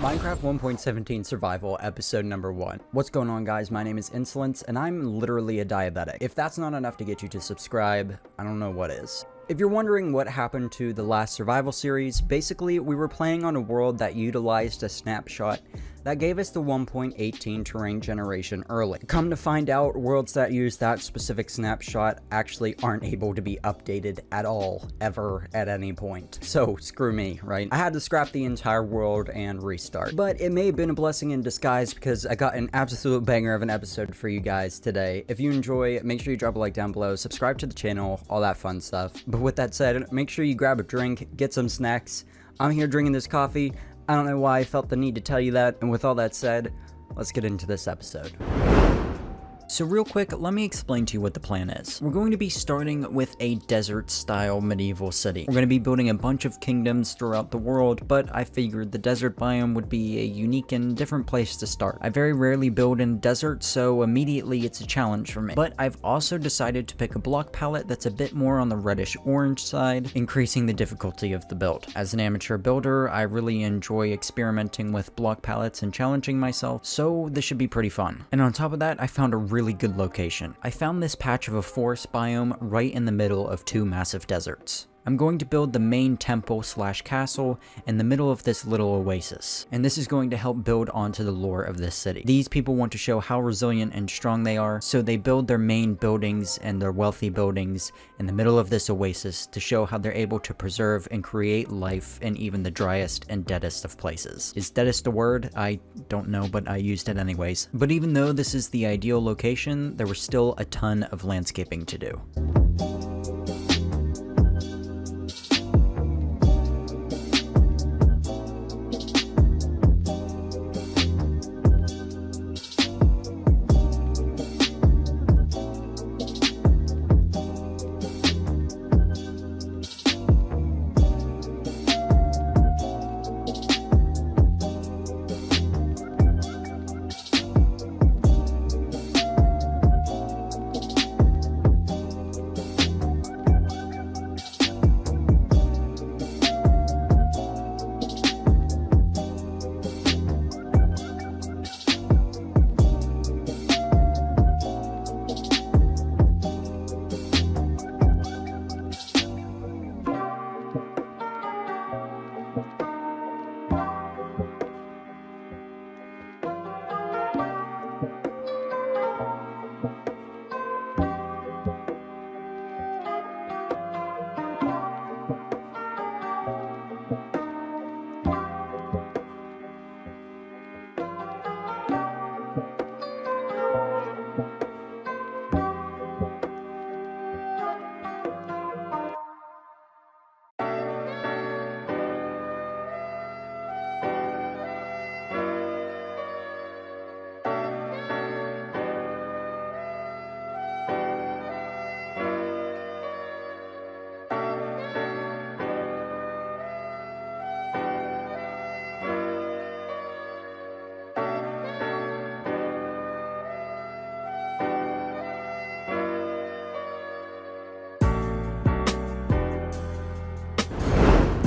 Minecraft 1.17 Survival, episode number 1. What's going on, guys? My name is Insulince, and I'm literally a diabetic. If that's not enough to get you to subscribe, I don't know what is. If you're wondering what happened to the last survival series, basically we were playing on a world that utilized a snapshot that gave us the 1.18 terrain generation early. Come to find out, worlds that use that specific snapshot actually aren't able to be updated at all, ever, at any point. So, screw me, right? I had to scrap the entire world and restart. But it may have been a blessing in disguise because I got an absolute banger of an episode for you guys today. If you enjoy, make sure you drop a like down below, subscribe to the channel, all that fun stuff. But with that said, make sure you grab a drink, get some snacks. I'm here drinking this coffee. I don't know why I felt the need to tell you that, and with all that said, let's get into this episode. So real quick, let me explain to you what the plan is. We're going to be starting with a desert-style medieval city. We're going to be building a bunch of kingdoms throughout the world, but I figured the desert biome would be a unique and different place to start. I very rarely build in desert, so immediately it's a challenge for me. But I've also decided to pick a block palette that's a bit more on the reddish-orange side, increasing the difficulty of the build. As an amateur builder, I really enjoy experimenting with block palettes and challenging myself, so this should be pretty fun. And on top of that, I found a really good location. I found this patch of a forest biome right in the middle of two massive deserts. I'm going to build the main temple slash castle in the middle of this little oasis, and this is going to help build onto the lore of this city. These people want to show how resilient and strong they are, so they build their main buildings and their wealthy buildings in the middle of this oasis to show how they're able to preserve and create life in even the driest and deadest of places. Is deadest a word? I don't know, but I used it anyways. But even though this is the ideal location, there was still a ton of landscaping to do.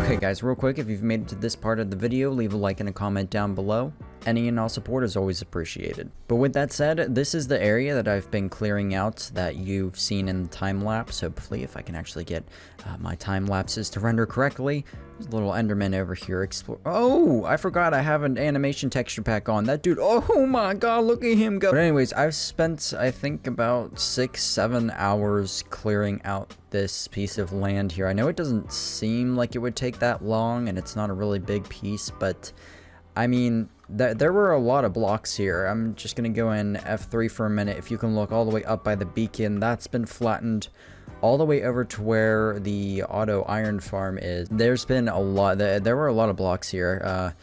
Okay guys, real quick, if you've made it to this part of the video, leave a like and a comment down below. Any and all support is always appreciated. But with that said, this is the area that I've been clearing out that you've seen in the time lapse. Hopefully, if I can actually get my time lapses to render correctly. There's a little Enderman over here. Oh, I forgot I have an animation texture pack on. That dude, oh my god, look at him go. But anyways, I've spent, I think, about 6-7 hours clearing out this piece of land here. I know it doesn't seem like it would take that long, and it's not a really big piece, but I mean, there were a lot of blocks here. I'm just going to go in F3 for a minute. If you can look all the way up by the beacon, that's been flattened all the way over to where the auto iron farm is. There's been a lot, there were a lot of blocks here.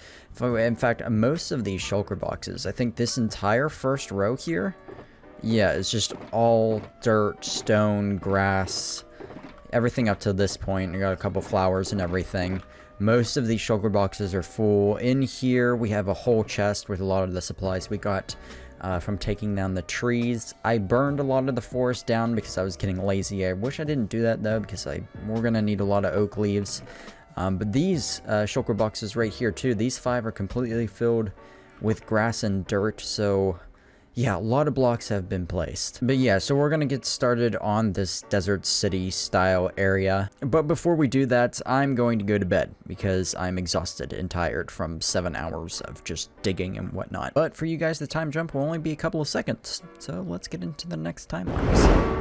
In fact, most of these shulker boxes, I think this entire first row here, yeah, it's just all dirt, stone, grass, everything up to this point. I got a couple flowers and everything. Most of these shulker boxes are full. In here, we have a whole chest with a lot of the supplies we got from taking down the trees. I burned a lot of the forest down because I was getting lazy. I wish I didn't do that though, because we're gonna need a lot of oak leaves. But these shulker boxes right here too, these 5 are completely filled with grass and dirt, so yeah, a lot of blocks have been placed. But yeah, so we're gonna get started on this desert city style area. But before we do that, I'm going to go to bed because I'm exhausted and tired from 7 hours of just digging and whatnot. But for you guys, the time jump will only be a couple of seconds. So let's get into the next time lapse.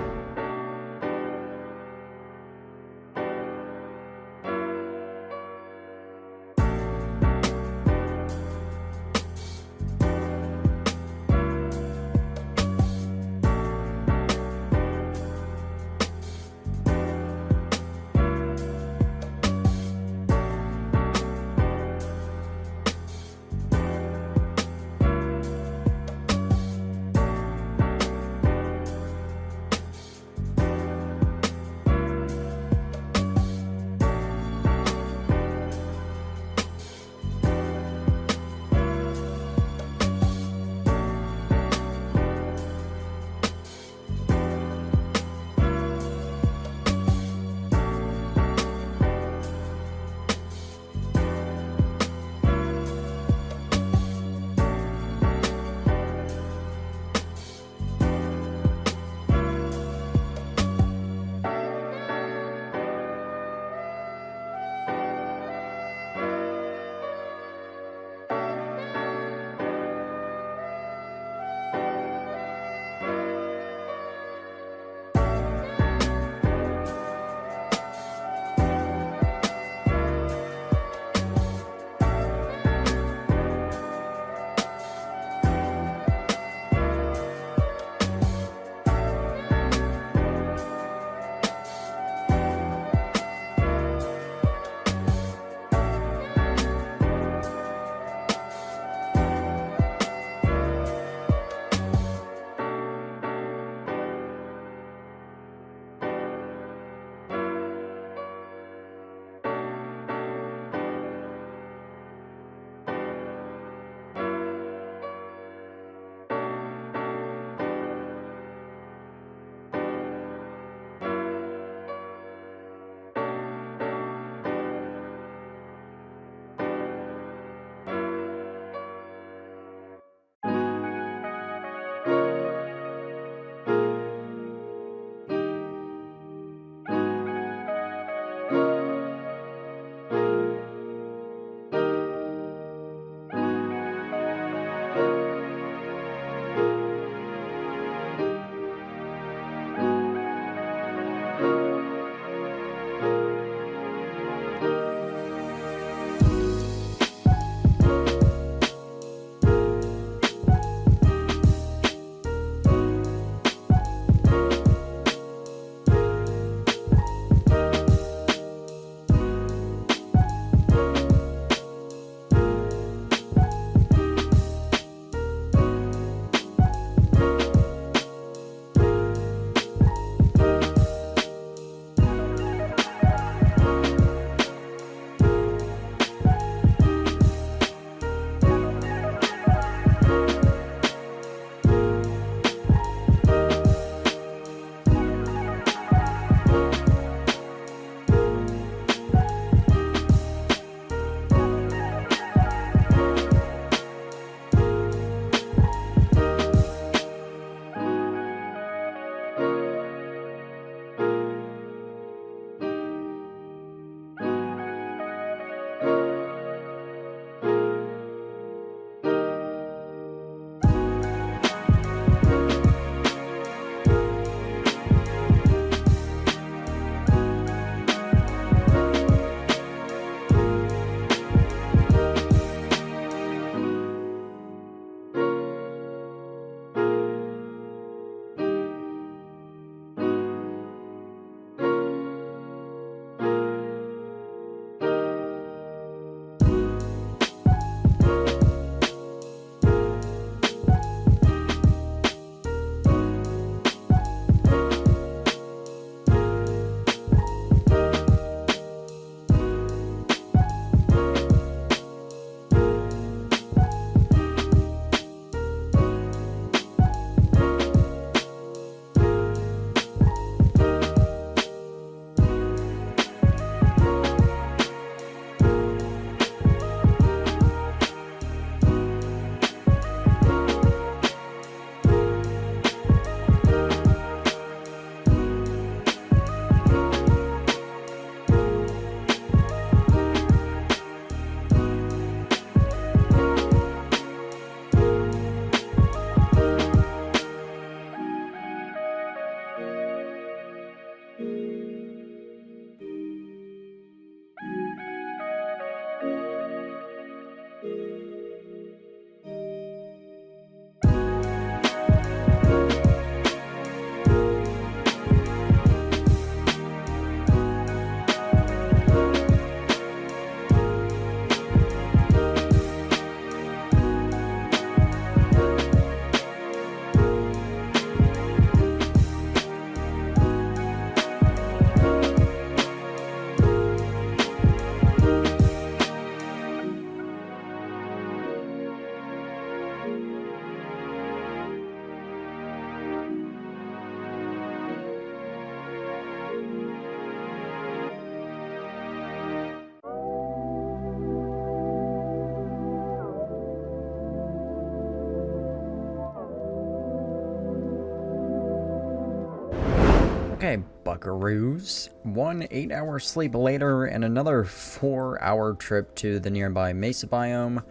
Okay, buckaroos. 1 8-hour sleep later and another 4-hour trip to the nearby mesa biome.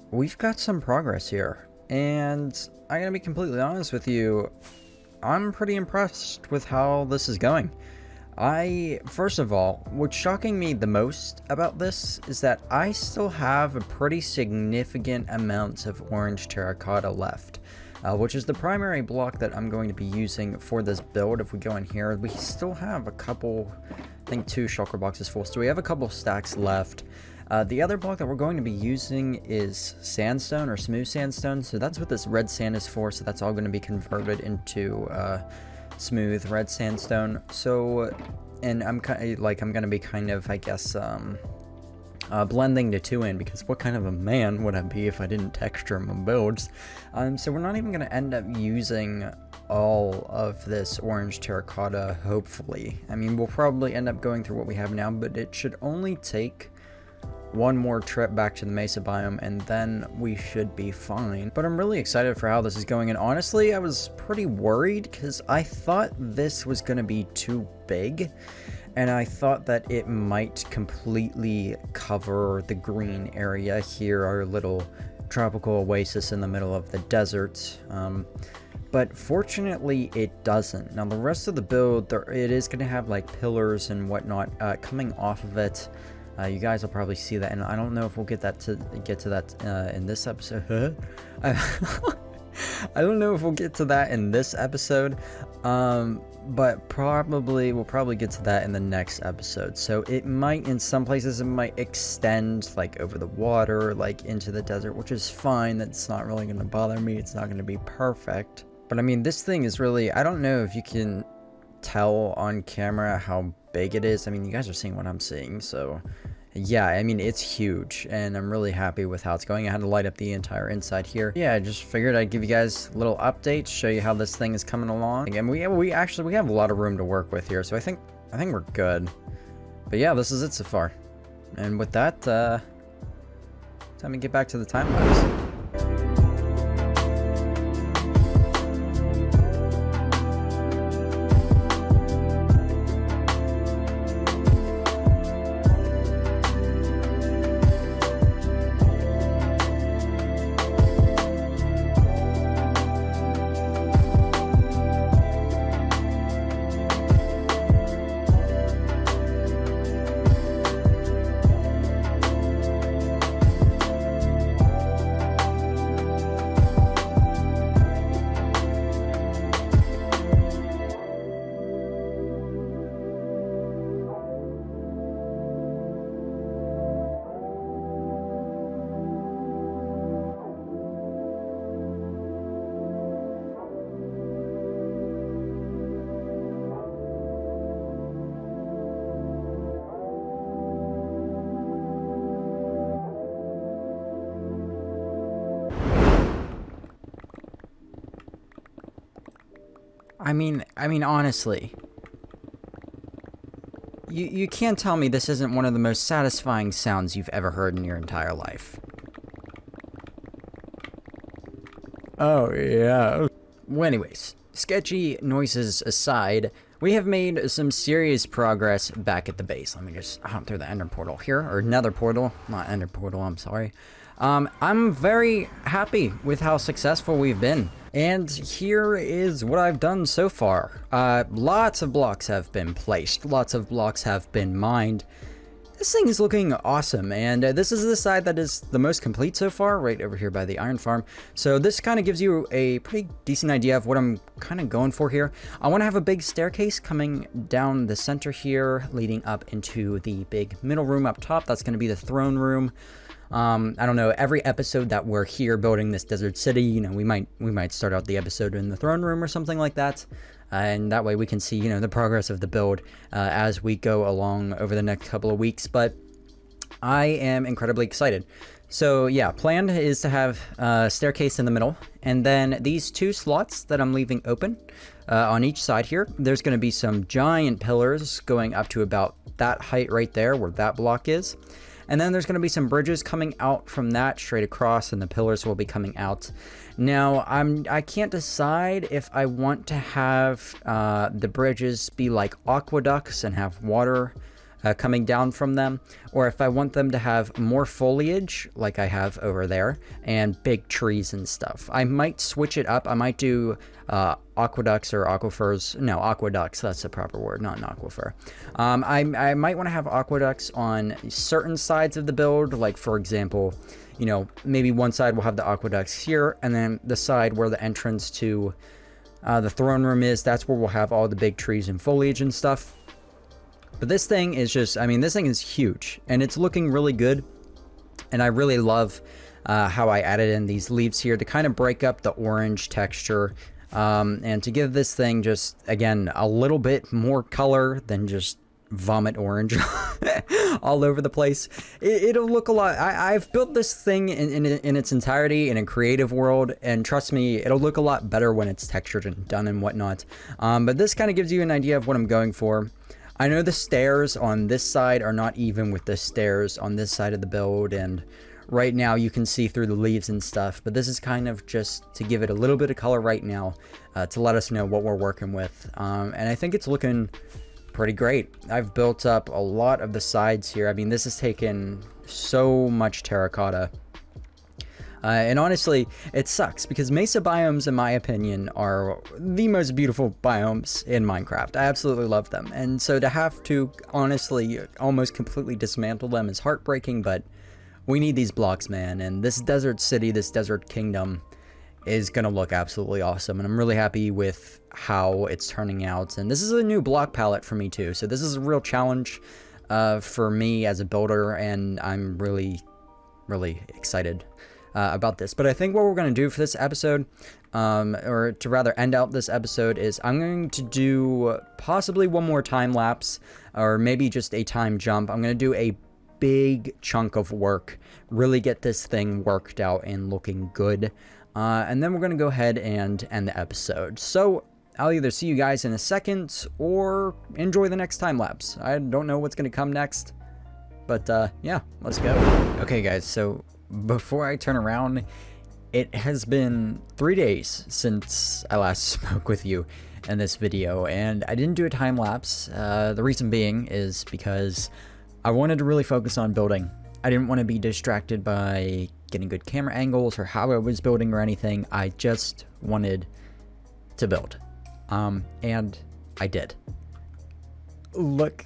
We've got some progress here, and I gotta be completely honest with you, I'm pretty impressed with how this is going. First of all, what's shocking me the most about this is that I still have a pretty significant amount of orange terracotta left. Which is the primary block that I'm going to be using for this build. If we go in here, we still have a couple, I think 2 shulker boxes full, so we have a couple stacks left. The other block that we're going to be using is sandstone or smooth sandstone, so that's what this red sand is for, so that's all going to be converted into smooth red sandstone. So, and I'm going to be kind of, I guess, blending the two in, because what kind of a man would I be if I didn't texture my builds? So we're not even going to end up using all of this orange terracotta, hopefully. I mean, we'll probably end up going through what we have now, but it should only take one more trip back to the mesa biome, and then we should be fine. But I'm really excited for how this is going, and honestly, I was pretty worried because I thought this was going to be too big. And I thought that it might completely cover the green area here, our little tropical oasis in the middle of the desert. But fortunately, it doesn't. Now, the rest of the build, it is going to have like pillars and whatnot coming off of it. You guys will probably see that, and I don't know if we'll get to that in this episode. I don't know if we'll get to that in this episode. But we'll probably get to that in the next episode. So it might, in some places, it might extend like over the water, like into the desert, which is fine. That's not really going to bother me. It's not going to be perfect. But I mean, this thing is really, I don't know if you can tell on camera how big it is. I mean, you guys are seeing what I'm seeing, so yeah, I mean, it's huge, and I'm really happy with how it's going. I had to light up the entire inside here. Yeah, I just figured I'd give you guys a little update, show you how this thing is coming along. And we have a lot of room to work with here, so I think we're good. But yeah, this is it so far. And with that, time to get back to the time lapse. I mean, honestly, you can't tell me this isn't one of the most satisfying sounds you've ever heard in your entire life. Oh, yeah. Well, anyways, sketchy noises aside, we have made some serious progress back at the base. Let me just hop through the ender portal here, or nether portal, not ender portal, I'm sorry. I'm very happy with how successful we've been. And here is what I've done so far. Lots of blocks have been placed. Lots of blocks have been mined. This thing is looking awesome, and this is the side that is the most complete so far, right over here by the iron farm. So this kind of gives you a pretty decent idea of what I'm kind of going for here. I want to have a big staircase coming down the center here, leading up into the big middle room up top. That's going to be the throne room. I don't know, every episode that we're here building this desert city, you know, we might start out the episode in the throne room or something like that. And that way we can see, you know, the progress of the build as we go along over the next couple of weeks. But I am incredibly excited. So yeah, plan is to have a staircase in the middle, and then these 2 slots that I'm leaving open on each side here. There's going to be some giant pillars going up to about that height right there where that block is. And then there's going to be some bridges coming out from that straight across, and the pillars will be coming out. Now, I can't decide if I want to have the bridges be like aqueducts and have water coming down from them, or if I want them to have more foliage like I have over there and big trees and stuff. I might switch it up. I might do aqueducts or aquifers. No, aqueducts, that's the proper word, not an aquifer. I might want to have aqueducts on certain sides of the build, like for example, you know, maybe one side will have the aqueducts here, and then the side where the entrance to the throne room is, that's where we'll have all the big trees and foliage and stuff. But this thing is just, I mean, this thing is huge, and it's looking really good. And I really love how I added in these leaves here to kind of break up the orange texture, and to give this thing just, again, a little bit more color than just vomit orange all over the place. It'll look a lot. I've built this thing in its entirety in a creative world, and trust me, it'll look a lot better when it's textured and done and whatnot. But this kind of gives you an idea of what I'm going for. I know the stairs on this side are not even with the stairs on this side of the build, and right now you can see through the leaves and stuff, but this is kind of just to give it a little bit of color right now, to let us know what we're working with. And I think it's looking pretty great. I've built up a lot of the sides here. I mean, this has taken so much terracotta. And honestly, it sucks because mesa biomes, in my opinion, are the most beautiful biomes in Minecraft. I absolutely love them. And so to have to, honestly, almost completely dismantle them is heartbreaking, but we need these blocks, man. And this desert city, this desert kingdom is going to look absolutely awesome. And I'm really happy with how it's turning out. And this is a new block palette for me, too. So this is a real challenge for me as a builder, and I'm really, really excited about this. But I think what we're going to do for this episode, or to rather end out this episode, is I'm going to do possibly one more time lapse, or maybe just a time jump. I'm going to do a big chunk of work, really get this thing worked out and looking good, and then we're going to go ahead and end the episode. So I'll either see you guys in a second or enjoy the next time lapse. I don't know what's going to come next, but yeah, let's go. Okay guys, so before I turn around, it has been 3 days since I last spoke with you in this video, and I didn't do a time lapse. The reason being is because I wanted to really focus on building. I didn't want to be distracted by getting good camera angles or how I was building or anything. I just wanted to build. And I did. Look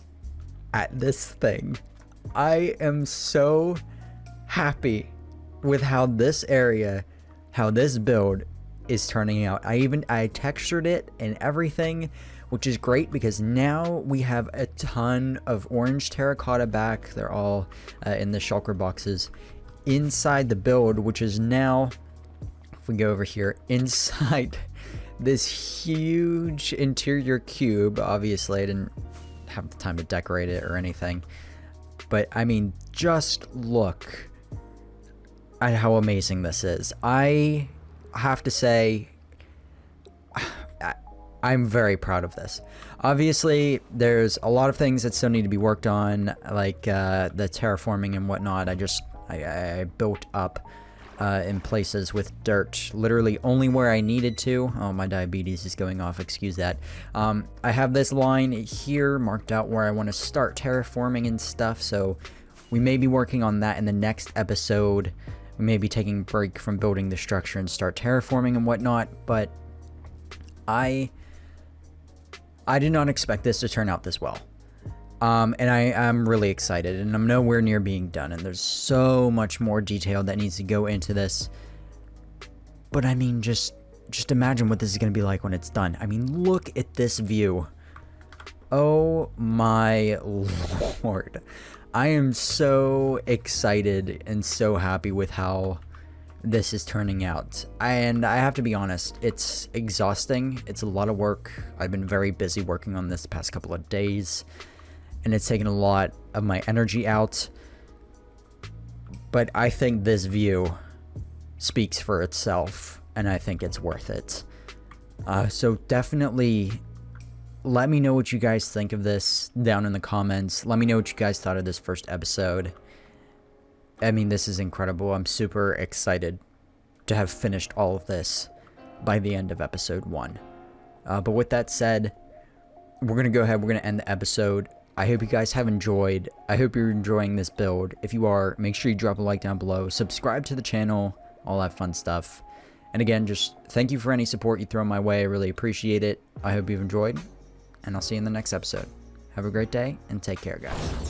at this thing. I am so happy with how this area, how this build is turning out. I textured it and everything, which is great because now we have a ton of orange terracotta back. They're all in the shulker boxes inside the build, which is now, if we go over here, inside this huge interior cube. Obviously, I didn't have the time to decorate it or anything, but I mean, just look at how amazing this is. I have to say, I'm very proud of this. Obviously, there's a lot of things that still need to be worked on, like the terraforming and whatnot. I built up in places with dirt, literally only where I needed to. Oh, my diabetes is going off, excuse that. I have this line here marked out where I want to start terraforming and stuff, so we may be working on that in the next episode. We may be taking a break from building the structure and start terraforming and whatnot, but I did not expect this to turn out this well. And I'm really excited, and I'm nowhere near being done, and there's so much more detail that needs to go into this. But I mean, just imagine what this is going to be like when it's done. I mean, look at this view. Oh my lord. I am so excited and so happy with how this is turning out. And I have to be honest, it's exhausting. It's a lot of work. I've been very busy working on this the past couple of days, and it's taken a lot of my energy out. But I think this view speaks for itself, and I think it's worth it. So definitely let me know what you guys think of this down in the comments. Let me know what you guys thought of this first episode. I mean, this is incredible. I'm super excited to have finished all of this by the end of episode 1. But with that said, we're going to go ahead. We're going to end the episode. I hope you guys have enjoyed. I hope you're enjoying this build. If you are, make sure you drop a like down below. Subscribe to the channel. All that fun stuff. And again, just thank you for any support you throw my way. I really appreciate it. I hope you've enjoyed. And I'll see you in the next episode. Have a great day and take care, guys.